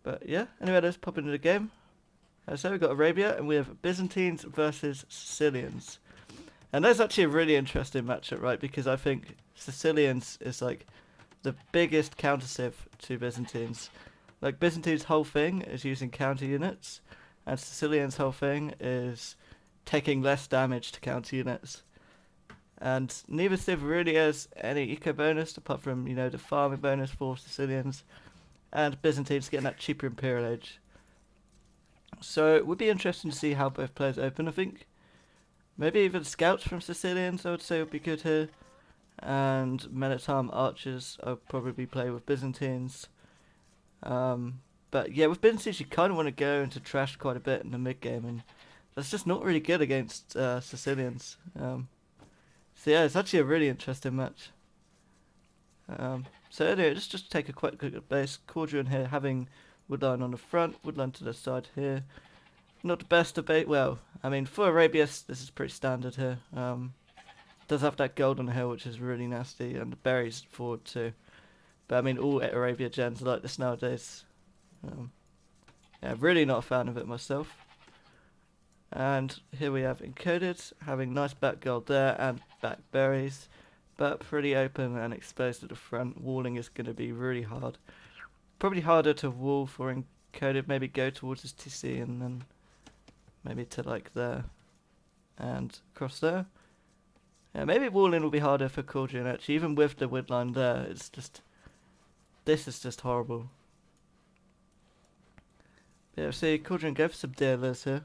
But yeah, anyway, let's pop into the game. So we've got Arabia, and we have Byzantines versus Sicilians. And that's actually a really interesting matchup, right? Because I think Sicilians is like the biggest counterciv to Byzantines. Like Byzantine's whole thing is using counter units, and Sicilian's whole thing is taking less damage to counter units. And neither civ really has any eco bonus apart from, you know, the farming bonus for Sicilians, and Byzantine's getting that cheaper Imperial Age. So it would be interesting to see how both players open, I think. Maybe even scouts from Sicilians, I would say, would be good here. And men at arms archers, I'll probably play with Byzantines. But yeah, with Byzantines, you kind of want to go into trash quite a bit in the mid game, and that's just not really good against Sicilians. So yeah, it's actually a really interesting match. So anyway, just take a quick look at base. Corduene here having woodline on the front, woodline to the side here. Not the best debate. Well, I mean, for Arabius, this is pretty standard here. Does have that gold on the hill, which is really nasty, and the berries forward too. But I mean, all Arabia gens are like this nowadays. Yeah, really not a fan of it myself. And here we have Encoded, having nice back gold there and back berries, but pretty open and exposed at the front. Walling is going to be really hard. Probably harder to wall for Encoded, maybe go towards his TC and then maybe to like there and across there. Yeah, maybe walling will be harder for Corduene actually, even with the woodline there. It's just, this is just horrible. Yeah, see, Corduene go for some dealers here.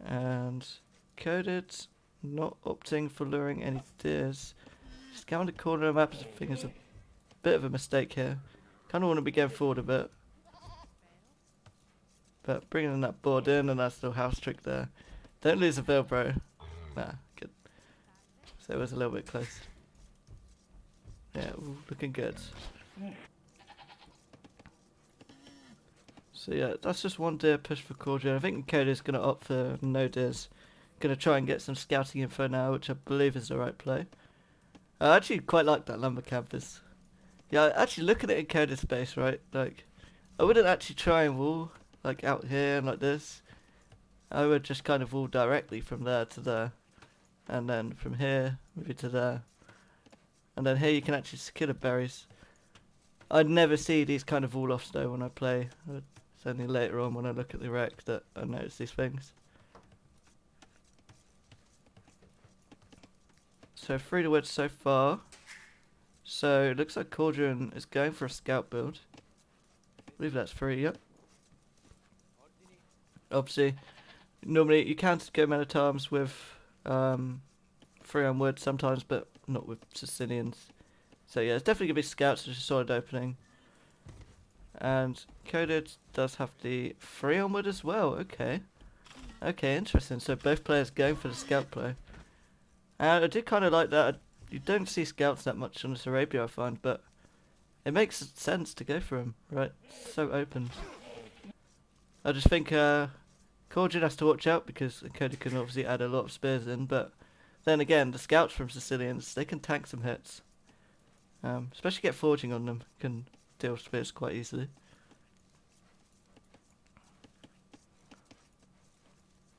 And Coded not opting for luring any deers. Just going to corner of the map, I think is a bit of a mistake here. Kind of want to be going forward a bit. But bringing that board in and that little house trick there. Don't lose a bill, bro. Nah, good. So it was a little bit close. Yeah, ooh, looking good. So yeah, that's just one deer push for Corduene. I think Cody's going to opt for no deers. Going to try and get some scouting info now, which I believe is the right play. I actually quite like that lumber campus. Yeah, actually looking at Encoded space, right? Like, I wouldn't actually try and wall, like out here and like this. I would just kind of wall directly from there to there. And then from here, maybe to there. And then here you can actually secure the berries. I'd never see these kind of wall-offs though when I play. It's only later on when I look at the rec that I notice these things. So 3 to woods so far. So it looks like Corduene is going for a scout build. I believe that's 3, yep. Obviously, normally you can go men at arms with 3 on wood sometimes, but not with Sicilians. So yeah, it's definitely going to be scouts, which is a solid opening. And Coded does have the 3 on wood as well, okay. Okay, interesting. So both players going for the scout play. And I do kind of like that. You don't see scouts that much on this Arabia, I find, but it makes sense to go for them, right? It's so open. I just think Corduene has to watch out because Cody can obviously add a lot of spears in, but then again, the scouts from Sicilians, they can tank some hits. Especially get forging on them, can deal spears quite easily.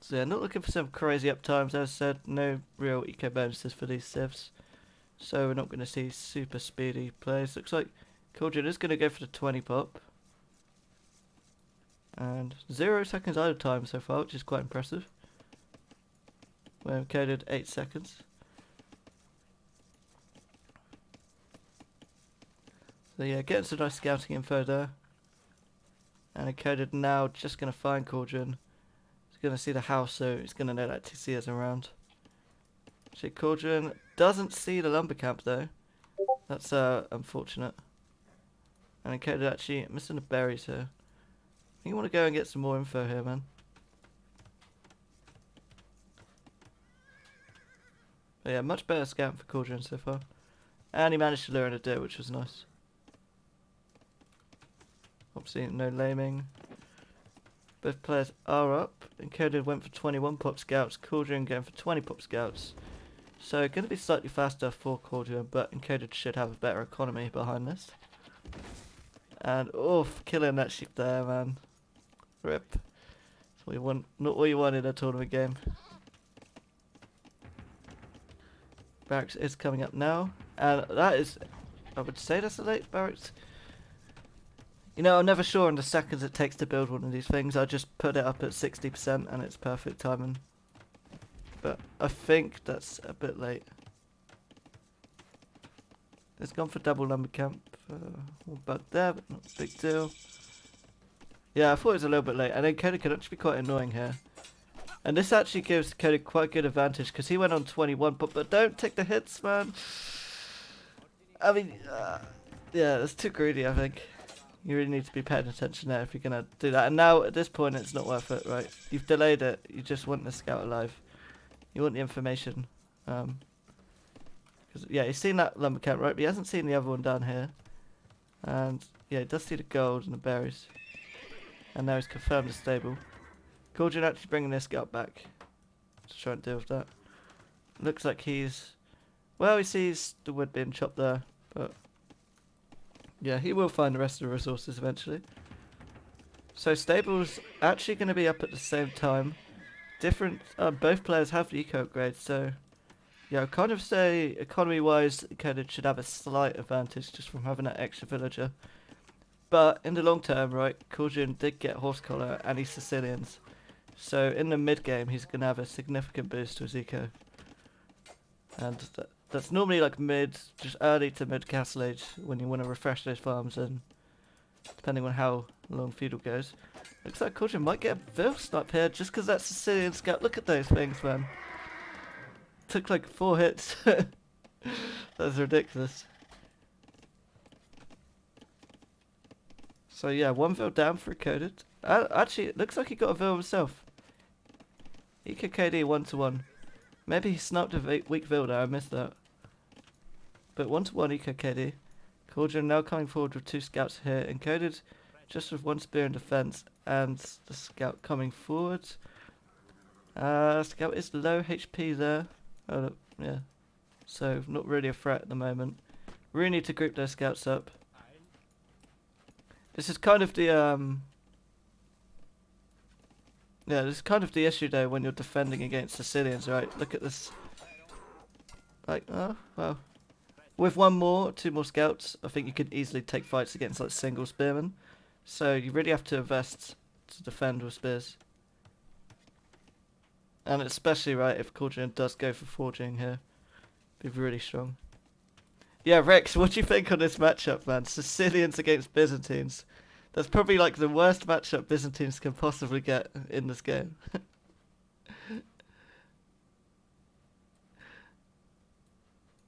So yeah, not looking for some crazy uptimes. As I said, no real eco bonuses for these civs. So we're not going to see super speedy plays. Looks like Corduene is going to go for the 20 pop. And 0 seconds idle time so far, which is quite impressive. We're encoded 8 seconds. So yeah, getting some nice scouting info there. And encoded now, just going to find Corduene. He's going to see the house, so he's going to know that TC is around. Actually, Corduene doesn't see the lumber camp though. That's unfortunate. And encoded actually missing the berries here. I think you want to go and get some more info here, man. But yeah, much better scout for Corduene so far. And he managed to lure in a deer, which was nice. Obviously, no laming. Both players are up. Encoded went for 21 pop scouts. Corduene going for 20 pop scouts. So, going to be slightly faster for Corduene, but Encoded should have a better economy behind this. And oof, killing that sheep there, man. Rip. That's what you want, not what you want in a tournament game. Barracks is coming up now, and that is, I would say that's a late barracks. You know, I'm never sure on the seconds it takes to build one of these things. I just put it up at 60% and it's perfect timing. But I think that's a bit late. It's gone for double lumber camp. One bug there, but not a big deal. Yeah, I thought it was a little bit late. And then Encoded can actually be quite annoying here. And this actually gives Encoded quite a good advantage because he went on 21. But don't take the hits, man. I mean, yeah, that's too greedy, I think. You really need to be paying attention there if you're going to do that. And now, at this point, it's not worth it, right? You've delayed it. You just want the scout alive. You want the information. Yeah, he's seen that lumber camp, right? But he hasn't seen the other one down here. And, yeah, he does see the gold and the berries. And now he's confirmed the stable. Corduene actually bringing this scout back to try and deal with that. Looks like he's... Well, he sees the wood being chopped there, but... Yeah, he will find the rest of the resources eventually. So stables actually going to be up at the same time. Different, both players have the eco upgrade, so yeah, I'd kind of say economy-wise, Encoded should have a slight advantage just from having that extra villager. But in the long term, right, Corduene did get horse collar and he's Sicilians, so in the mid game he's going to have a significant boost to his eco, and that's normally like mid, just early to mid castle age when you want to refresh those farms, and depending on how long feudal goes. Looks like Corduene might get a Vil snipe here just because that Sicilian scout. Look at those things, man. Took like 4 hits. That's ridiculous. So yeah, 1 Vil down for Encoded. Actually, it looks like he got a Vil himself. Eco KD 1-1. Maybe he sniped a weak Vil there, I missed that. But 1-1 Eco KD. Corduene now coming forward with 2 scouts here. Encoded just with 1 spear in defense, and the scout coming forward. Scout is low HP there. Oh, look, yeah. So not really a threat at the moment. Really need to group those scouts up. This is kind of the yeah, this is kind of the issue though when you're defending against Sicilians, right? Look at this. Like, oh well. With 1 more, 2 more scouts, I think you could easily take fights against like single spearmen. So you really have to invest to defend with spears. And especially, right, if Corduene does go for forging here. Be really strong. Yeah, Rex, what do you think on this matchup, man? Sicilians against Byzantines. That's probably like the worst matchup Byzantines can possibly get in this game.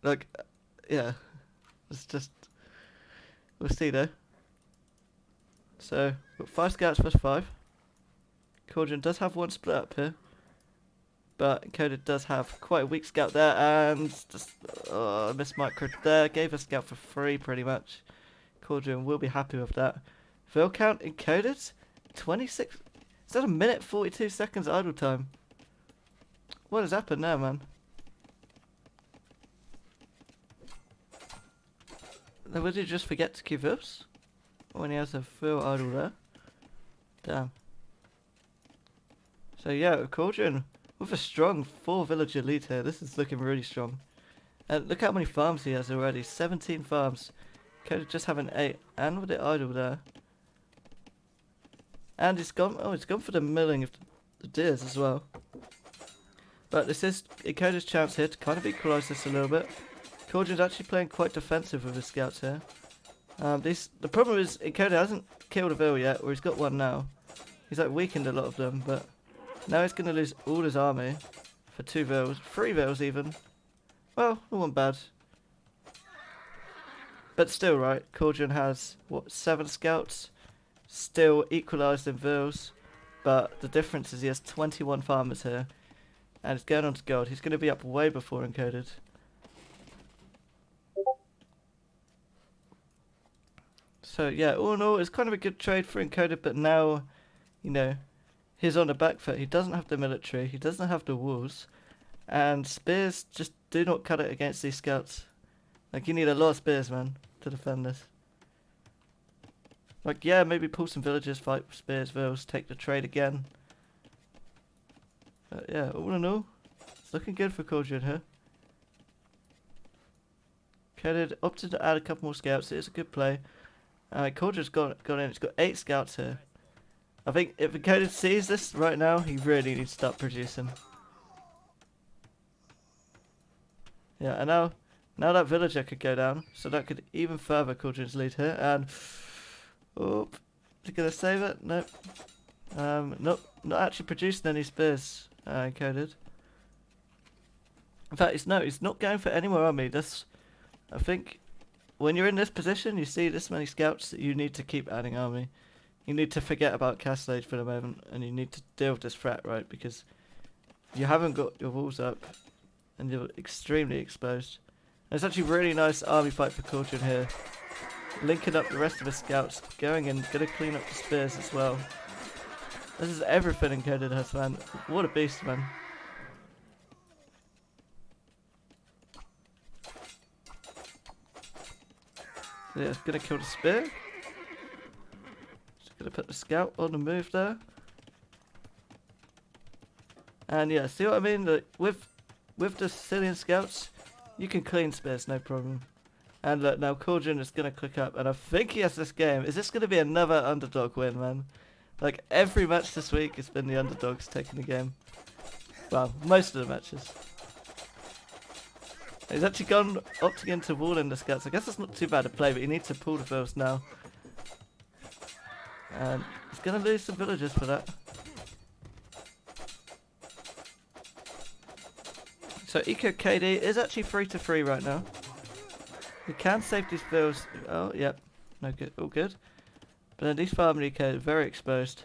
Like, yeah. It's just... We'll see though. So, got 5 scouts versus 5. Corduene does have 1 split up here. But Encoded does have quite a weak scout there, and just missed micro there. Gave a scout for free pretty much. Corduene will be happy with that. Vil count Encoded 26. Is that a minute 42 seconds idle time? What has happened there, man? Would he just forget to queue Vils when he has a Vil idle there? Damn. So yeah, Corduene with a strong 4 villager lead here. This is looking really strong. And look how many farms he has already. 17 farms. Could just have an 8. And with it idle there. And he's gone. Oh, he's gone for the milling of the deers as well. But this is Encoded's chance here to kind of equalise this a little bit. Corduene's actually playing quite defensive with his scouts here. The problem is Encoded hasn't killed a Vil yet, or he's got one now. He's like weakened a lot of them, but now he's going to lose all his army for 2 Vils, 3 Vils even. Well, not one bad. But still, right, Corduene has, what, 7 scouts? Still equalised in Vils. But the difference is he has 21 farmers here. And he's going on to gold. He's going to be up way before Encoded. So yeah, all in all, it's kind of a good trade for Encoded, but now, you know, he's on the back foot. He doesn't have the military, he doesn't have the walls, and spears just do not cut it against these scouts. Like, you need a lot of spears, man, to defend this. Like, yeah, maybe pull some villagers, fight spears, vills, take the trade again. Yeah, all in all, it's looking good for Corduene here. Encoded opted to add a couple more scouts. It is a good play. Corduene's got in. It's got 8 scouts here. I think if Encoded sees this right now, he really needs to start producing. Yeah, and now that villager could go down, so that could even further Corduene's lead here. And oh, is he gonna save it? Nope. Not actually producing any spears. Encoded. In fact, he's not going for any more army. I think when you're in this position, you see this many scouts, you need to keep adding army. You need to forget about Castle Age for the moment, and you need to deal with this threat, right? Because you haven't got your walls up, and you're extremely exposed. And it's actually a really nice army fight for Corduene here. Linking up the rest of his scouts, going in, gonna clean up the spears as well. This is everything Encoded has, man. What a beast, man. So yeah, it's gonna kill the spear. Just gonna put the scout on the move there. And yeah, see what I mean? Like, with the Sicilian scouts, you can clean spears, no problem. And look, now Corduene is gonna click up, and I think he has this game. Is this gonna be another underdog win, man? Like, every match this week has been the underdogs taking the game. Well, most of the matches. He's actually opting into walling the scouts. I guess that's not too bad a play, but he needs to pull the vills now. And he's going to lose some villagers for that. So Eco KD is actually 3-3 right now. He can save these vills. Oh, yep. No good. All good. But then these farm Eco are very exposed.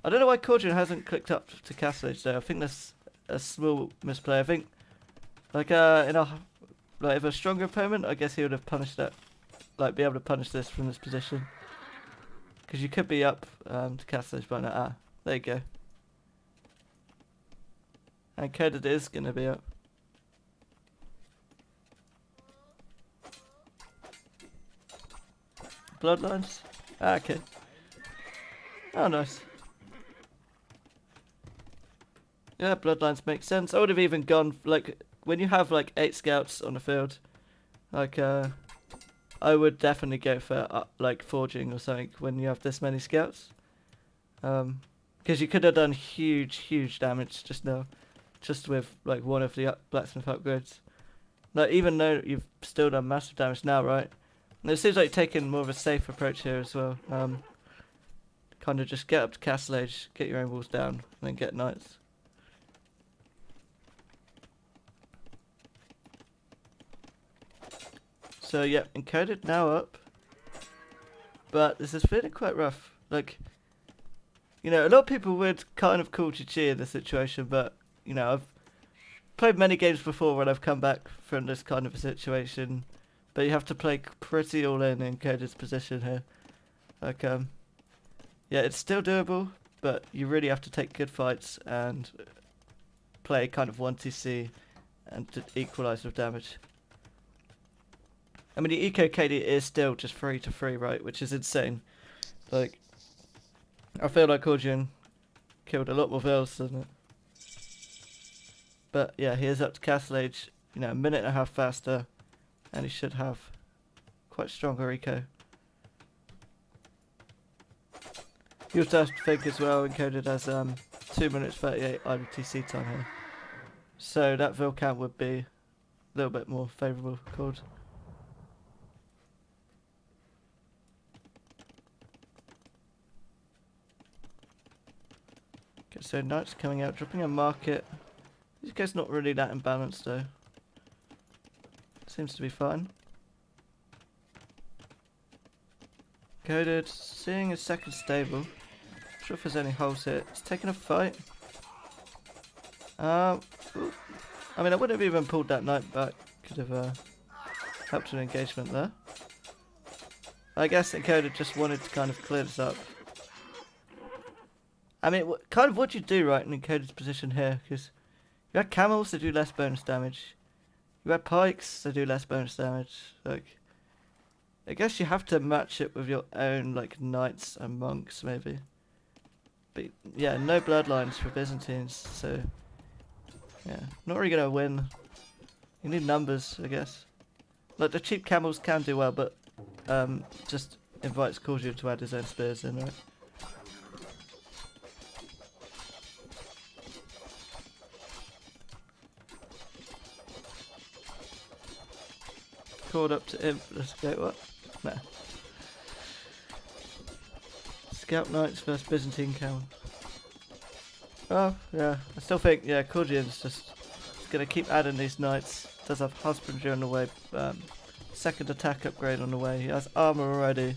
I don't know why Corduene hasn't clicked up to Castle Age though. I think that's a small misplay. I think like if a stronger opponent, I guess he would have punished that. Like be able to punish this from this position. Because you could be up to Castle Age by now. Ah, there you go. And Encoded is gonna be up. Bloodlines? Ah, okay. Oh, nice. Yeah, bloodlines make sense. I would have even gone, like, when you have, like, 8 scouts on the field, like, I would definitely go for, like, forging or something when you have this many scouts. Because you could have done huge damage just now, just with, like, one of the blacksmith upgrades. Like, even though you've still done massive damage now, right? And it seems like you're taking more of a safe approach here as well. Kind of just get up to Castle Age, get your own walls down, and then get knights. So yeah, Encoded now up. But this is feeling quite rough. Like, you know, a lot of people would kind of call Chi in this situation, but, you know, I've played many games before when I've come back from this kind of a situation. But you have to play pretty all in Encoded's position here. Like, yeah, it's still doable, but you really have to take good fights and play kind of 1TC and to equalise with damage. I mean, the Eco KD is still just 3-3, right? Which is insane. Like, I feel like Corduene killed a lot more vills than it. But yeah, he is up to Castle Age, you know, a minute and a half faster. And he should have quite stronger eco. You also have to think as well, Encoded as 2 minutes 38 IDTC time here. So that vill count would be a little bit more favourable for Cord. Okay, so knights coming out, dropping a market. This guy's not really that imbalanced though. Seems to be fine. Encoded, seeing a second stable. Not sure if there's any holes here. It's taking a fight. I mean, I wouldn't have even pulled that knight back. Could have helped an engagement there. I guess Encoded just wanted to kind of clear this up. I mean, kind of what you do, right, in Encoded's position here, because you had camels that do less bonus damage. You had pikes that do less bonus damage. Like, I guess you have to match it with your own, like, knights and monks, maybe. But, yeah, no bloodlines for Byzantines, so... Yeah, not really gonna win. You need numbers, I guess. Like, the cheap camels can do well, but, just invites Corduene to add his own spears in, right? Called up to imp. Let's go. What? No. Scout Knights versus Byzantine camel. Oh, yeah. I still think, yeah, Corduene's just going to keep adding these knights. Does have husbandry on the way. Second attack upgrade on the way. He has armor already.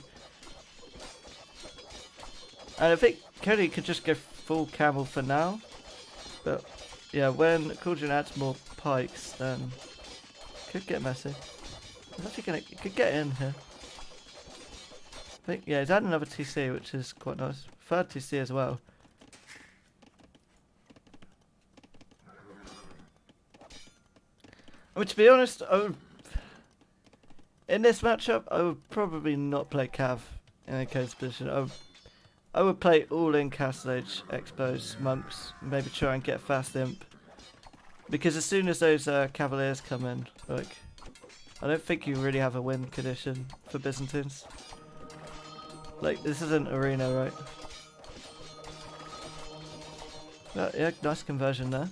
And I think Cody could just go full camel for now. But, yeah, when Corduene adds more pikes, then it could get messy. He's actually gonna, he could get in here. I think, yeah, he's adding another TC, which is quite nice. Third TC as well. I mean, to be honest, in this matchup, I would probably not play Cav in a case position. I would play all in Castle Age, Expos, Monks, maybe try and get fast imp. Because as soon as those Cavaliers come in, like, I don't think you really have a win condition for Byzantines. Like, this isn't arena, right? But, yeah, nice conversion there.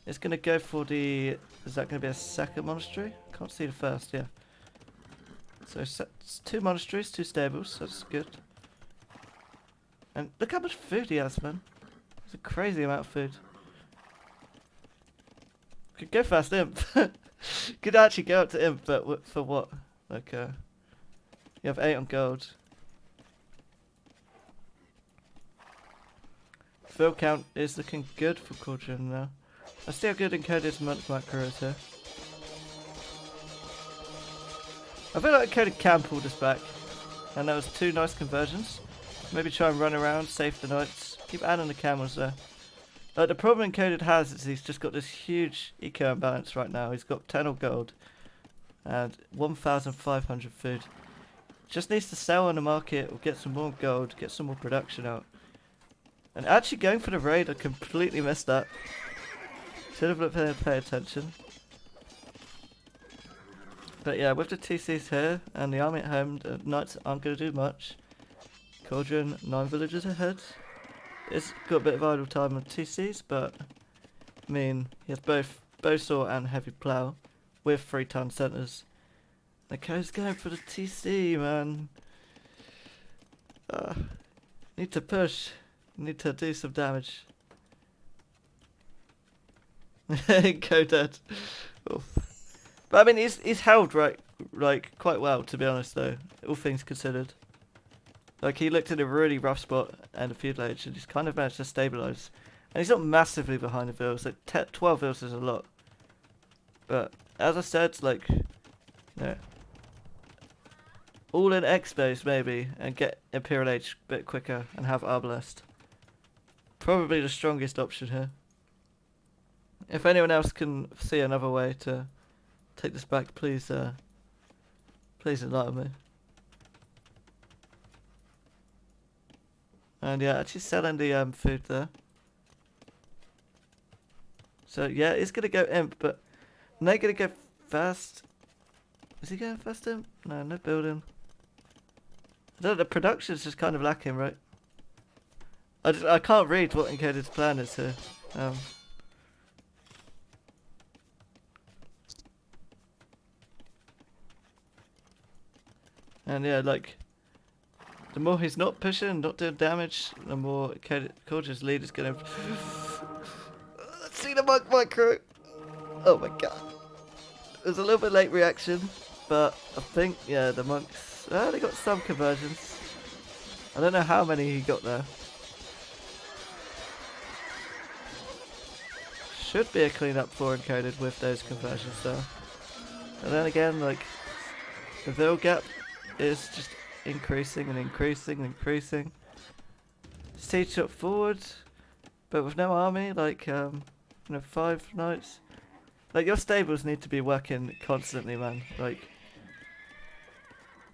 It's going to go for the... Is that going to be a second monastery? Can't see the first, yeah. So, it's 2 monasteries, 2 stables, so that's good. And look how much food he has, man. It's a crazy amount of food. Could go fast imp. Could actually go up to imp, but for what? Like, you have 8 on gold. Fill count is looking good for Corduene now. I still have good encoded monk macros here. I feel like encoded can pull this back. And that was 2 nice conversions. Maybe try and run around, save the knights. Keep adding the camels there. Like, the problem Encoded has is he's just got this huge eco imbalance right now. He's got 10 of gold and 1,500 food. Just needs to sell on the market or get some more gold, get some more production out. And actually going for the raid, I completely missed that. Should have looked at pay attention. But yeah, with the TCs here and the army at home, the knights aren't going to do much. Corduene, 9 villages ahead. It's got a bit of idle time on TCs, but I mean, he has both bowsaw and heavy plough with 3-ton centres. The code's going for the TC, man. Need to push. Need to do some damage. Encoded. Oof. But I mean, he's held like quite well, to be honest, though. All things considered. Like, he looked at a really rough spot and a feudal age, and he's kind of managed to stabilise. And he's not massively behind the vills. Like, 12 vills is a lot. But, as I said, like, yeah. All in X-base, maybe, and get Imperial Age a bit quicker and have Arbalest. Probably the strongest option here. If anyone else can see another way to take this back, please, please enlighten me. And yeah, actually selling the food there. So yeah, it's gonna go imp, but not gonna go fast. Is he going fast imp? No, no building. I don't know, the production's just kind of lacking, right? I can't read what Encoded's plan is here. And yeah, like, the more he's not pushing, not doing damage, the more Corduene's lead is gonna... Let's see the monk micro! Oh my god. It was a little bit late reaction, but I think, yeah, the monks... they got some conversions. I don't know how many he got there. Should be a clean-up for Encoded with those conversions though. And then again, like, the Vil gap is just increasing and increasing and increasing. Siege shot forward, but with no army, like, 5 knights. Like, your stables need to be working constantly, man. Like,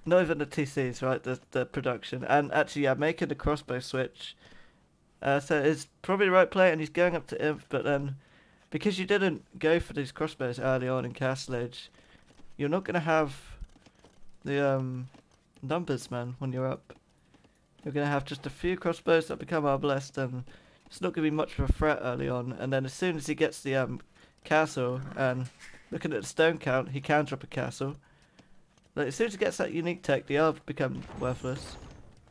Not even the TCs, right? The production. And actually, yeah, making the crossbow switch. So it's probably the right play, and he's going up to Imp, but then because you didn't go for these crossbows early on in Castle Age, you're not going to have the numbers, man, when you're up. You're going to have just a few crossbows that become arbalest, and it's not going to be much of a threat early on. And then as soon as he gets the castle, and looking at the stone count, he can drop a castle. Like, as soon as he gets that unique tech, the elves become worthless.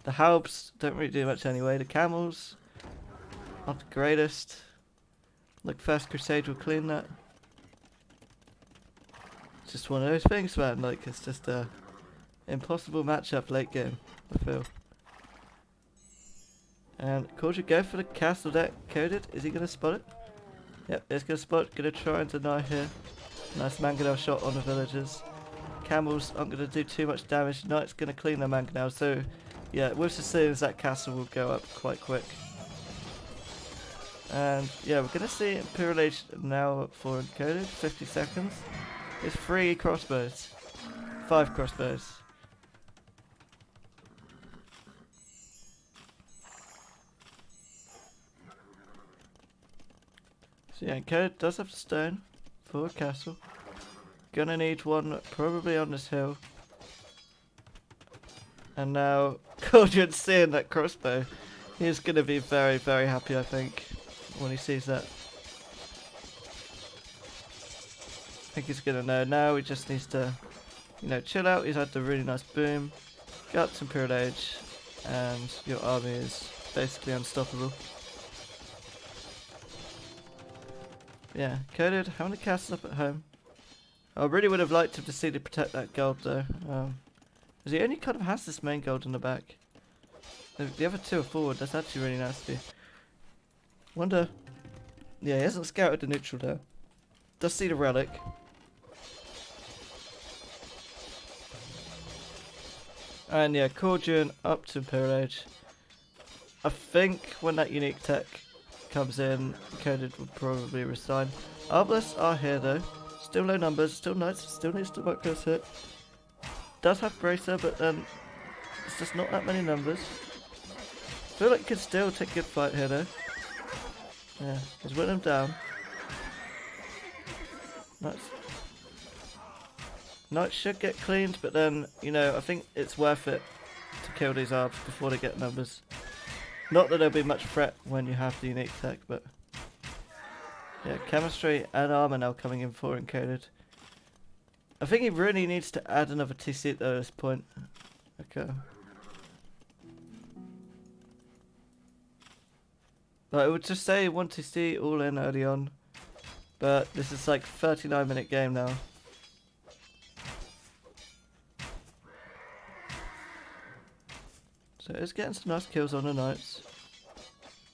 The halbs don't really do much anyway. The camels, not the greatest. Like, First Crusade will clean that. It's just one of those things, man. Like, it's just a impossible matchup late game, I feel. And Corduene go for the castle deck. Coded. Is he going to spot it? Yep, he's going to spot it. Going to try and deny here. Nice mangonel shot on the villagers. Camels aren't going to do too much damage. Knight's going to clean their mangonel. So, yeah, we'll just assume that castle will go up quite quick. And, yeah, we're going to see Imperial Age now for Encoded. 50 seconds. It's 3 crossbows. 5 crossbows. So yeah, Encoded does have stone for a castle. Gonna need one probably on this hill. And now Corduene's seeing that crossbow. He's gonna be very, very happy, I think, when he sees that. I think he's gonna know. Now he just needs to, you know, chill out. He's had the really nice boom. Go up to Imperial Age, and your army is basically unstoppable. Yeah, Coded, how many castles up at home? I really would have liked him to see to protect that gold though. Because he only kind of has this main gold in the back. The other 2 are forward, that's actually really nasty. Wonder... Yeah, he hasn't scouted the neutral there. Does see the relic. And yeah, Corduene up to Imperial Age. I think when that unique tech comes in, Coded will probably resign. Arbalists are here though. Still low numbers, still knights, still needs to mark this hit. Does have bracer, but then it's just not that many numbers. Feel like he could still take a good fight here though. Yeah, he's winning him down. Knights should get cleaned, but then, you know, I think it's worth it to kill these arbs before they get numbers. Not that there'll be much threat when you have the unique tech, but... Yeah, chemistry and armor now coming in for Encoded. I think he really needs to add another TC though at this point. Okay. But I would just say 1 TC all in early on. But this is like 39-minute game now. So it's getting some nice kills on the knights.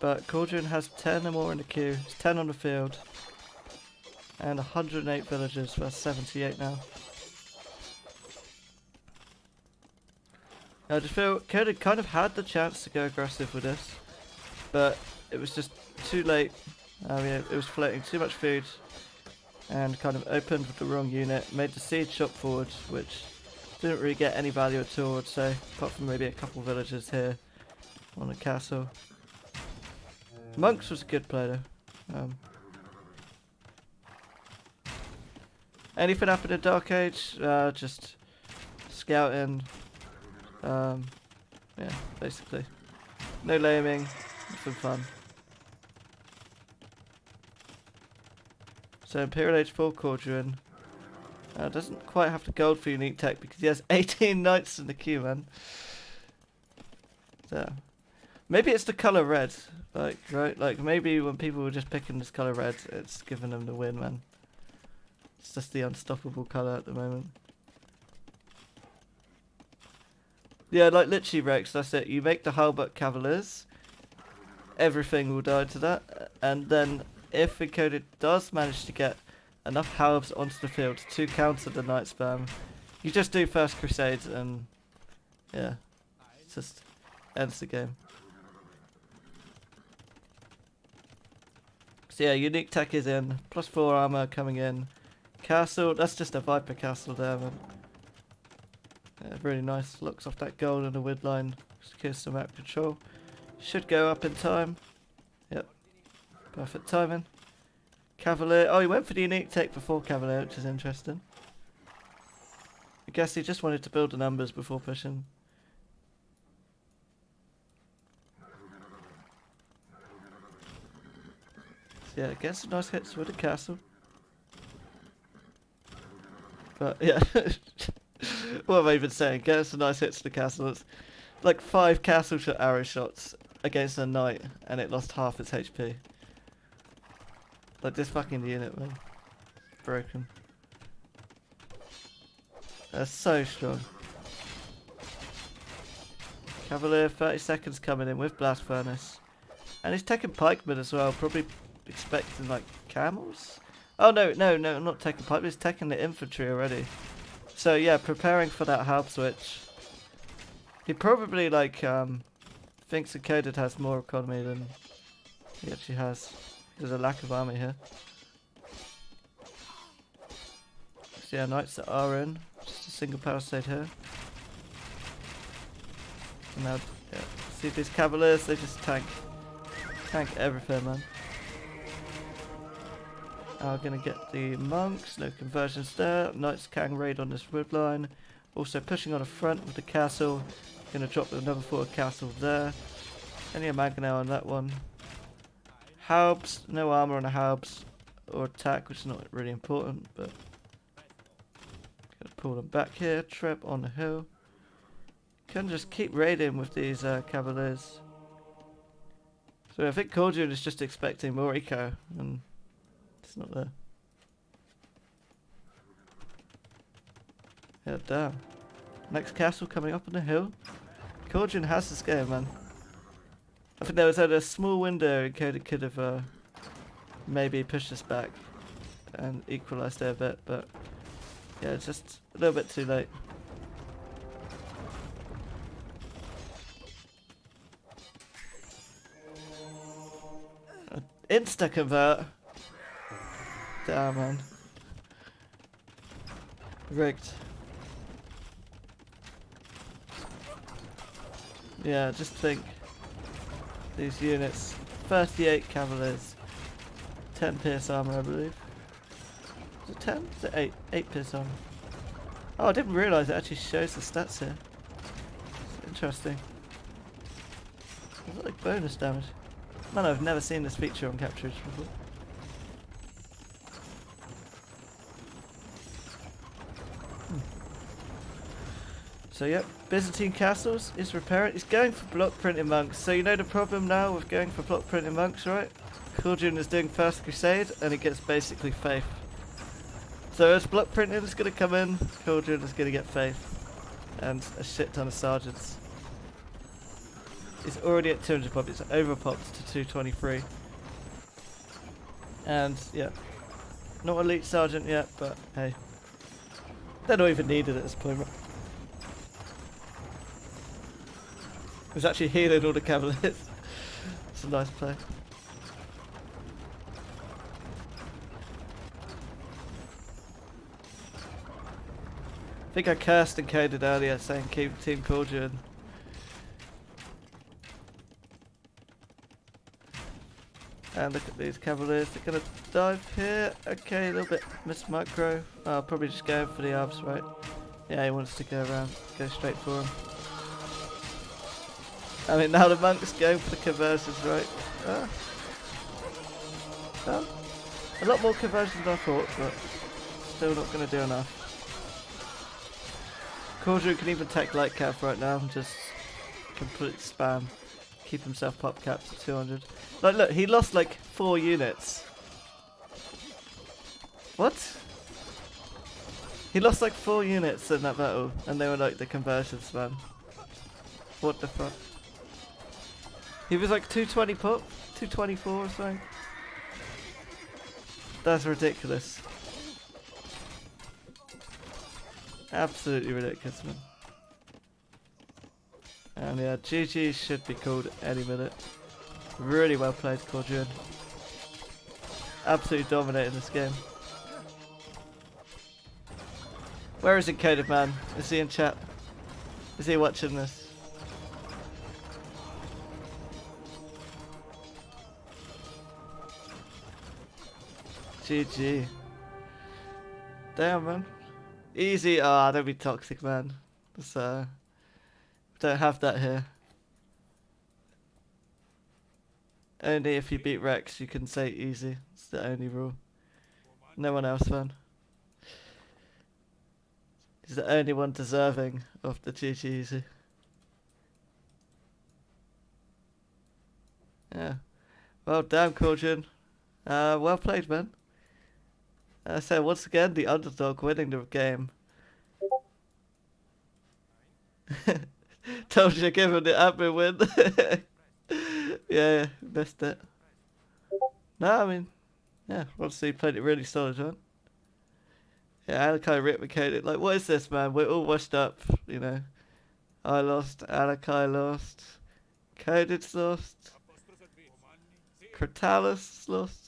But Corduene has 10 or more in the queue. It's 10 on the field. And 108 villagers versus 78 now. I just feel Coded kind of had the chance to go aggressive with this. But it was just too late. It was floating too much food. And kind of opened with the wrong unit. Made the siege shot forward, which didn't really get any value at all, I'd say. Apart from maybe a couple villagers here on the castle. Monks was a good player though. Anything happened in Dark Age? Just scouting. Yeah, basically. No laming. Some fun. So Imperial Age 4 Corduene. Doesn't quite have the gold for unique tech because he has 18 knights in the queue, man. So maybe it's the colour red. Like, right? Like, maybe when people were just picking this colour red, it's giving them the win, man. It's just the unstoppable colour at the moment. Yeah, like, literally, Rex, that's it. You make the halberd cavaliers, everything will die to that, and then if Encoded does manage to get enough halberds onto the field to counter the knight spam, you just do First Crusade, and, yeah, it just ends the game. So yeah, unique tech is in. +4 armor coming in. Castle, that's just a Viper castle there, man. Yeah, really nice. Locks off that gold and the wood line. Secures some out of control. Should go up in time. Yep. Perfect timing. Cavalier. Oh, he went for the unique take before Cavalier, which is interesting. I guess he just wanted to build the numbers before pushing. So yeah, gets some nice hits with the castle. But yeah, what am I even saying? Gets some nice hits to the castle. It's like 5 castle shot arrow shots against a knight, and it lost half its HP. Like this fucking unit, man. Broken. They're so strong. Cavalier, 30 seconds coming in with Blast Furnace. And he's taking pikemen as well, probably expecting like camels? Oh no, not taking pikemen, he's taking the infantry already. So yeah, preparing for that halb switch. He probably like thinks Encoded has more economy than he actually has. There's a lack of army here. So yeah, knights that are in. Just a single palisade here. And now, yeah, see these cavaliers, they just tank everything, man. Gonna get the monks, no conversions there. Knights can raid on this wood line. Also pushing on the front with the castle. Gonna drop another forward castle there. Any mangonel on that one. Halbs, no armor on the halbs or attack, which is not really important, but gonna pull them back here. Trap on the hill. Can just keep raiding with these cavaliers. So I think Corduene is just expecting more eco, and it's not there. Yeah, damn. Next castle coming up on the hill. Corduene has this game, man. I think there was a small window Encoded could have maybe pushed us back and equalised there a bit, but yeah, it's just a little bit too late. Insta convert. Damn, man. Rigged. Yeah, just think. These units. 38 cavaliers. 10 pierce armor, I believe. Is it 10? Is it 8? 8 pierce armor. Oh, I didn't realise it actually shows the stats here. It's interesting. Is that like bonus damage? Man, I've never seen this feature on Capture before. So yep, Byzantine castles is repairing. It's going for block printing monks. So you know the problem now with going for block printing monks, right? Corduene is doing First Crusade and it gets basically faith. So as block printing is going to come in, Corduene is going to get faith. And a shit ton of sergeants. It's already at 200 pop, it's over popped to 223. And yeah, not elite sergeant yet, but hey. They're not even needed at this point. It was actually healing all the cavaliers. It's a nice play. I think I cursed Encoded earlier saying keep Team Corduene. And look at these cavaliers, they're gonna dive here. Okay, a little bit missed micro. Oh, probably just going for the arbs, right? Yeah, he wants to go around, go straight for him. I mean, now the monk's going for the conversions, right? A lot more conversions than I thought, but still not gonna do enough. Corduene can even take light cap right now and just complete spam. Keep himself pop capped to 200. Like, look, he lost like 4 units. What? He lost like 4 units in that battle, and they were like the conversions, man. What the fuck? He was like 220 pop, 224 or something. That's ridiculous. Absolutely ridiculous, man. And yeah, GG should be called any minute. Really well played, Corduene. Absolutely dominating this game. Where is Encoded, man? Is he in chat? Is he watching this? GG. Damn, man. Easy. Ah, don't be toxic, man. So, don't have that here. Only if you beat Rex, you can say easy. It's the only rule. No one else, man. He's the only one deserving of the GG easy. Yeah. Well, damn, Corduene. Well played, man. So once again, the underdog winning the game. Told you, give him the admin win. Yeah, missed it. No, I mean, yeah, obviously played it really solid, man. Yeah, Alakai replicated. Like, what is this, man? We're all washed up, you know. I lost, Alakai lost, Encoded's lost, Critalis lost.